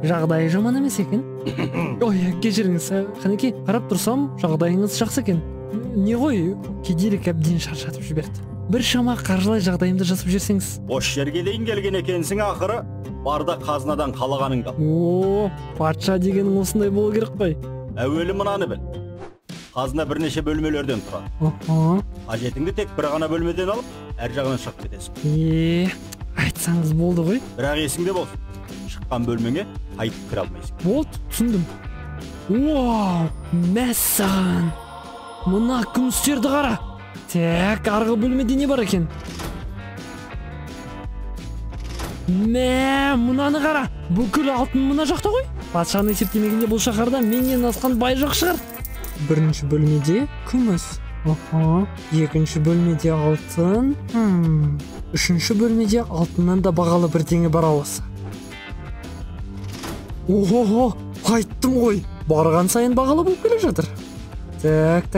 Жагдайы жаман эмес экен. Ой, кечириңиз, канеки, карап турсам, жагдайыңыз жакшы экен. Не ғой, кедейлик абден шаршатып жиберди. Бир шама каржылай жагдайымды жасап жиберсеңиз. Бош жерге дейин келген экенсиң акыры. Барда казнадан калаганыңды. О, патша дегениң осындай болу керек кой. Әуелі мынаны біл. Қазына бірнеше бөлмелерден тұрады. Қажетіңді тек бір ғана бөлмеден алып, әр жағынан шығып кетесің. Айтсаңыз болды ғой. Бірақ есіңде болсын. Шыққан бөлмеңе қайтып кіре алмайсың. Болды, түсіндім. Вау, мәссаған. Мына күмістерді қара. Так, арғы бөлмеде не бар екен? Мынаны қара. Бүкіл алтын мына жақта ғой. Патшаны есептемегенде бұл шаһарда менен асқан бай жоқ шығар. Бірінші бөлмеде күміс. Екінші бөлмеде алтын. Үшінші бөлмеде алтыннан да бағалы бірдеңе бар осы. Ого, қайттым ғой. Барған сайын бағалы болып келе жатыр. Так.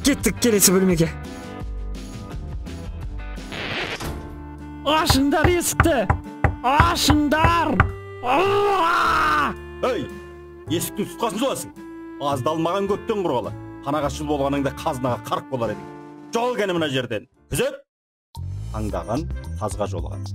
Кеттік келесі бөлмеге. Ашыңдар есікті. Ашыңдар. Ей, есіктің тұтқасын жоласың. Аздалмаған көптен құрғалы. Қанағатшыл болғаныңда қазынаға қарқ болар едің. Жол кәні мына жерден. Күзет, таңдаған тазға жолған.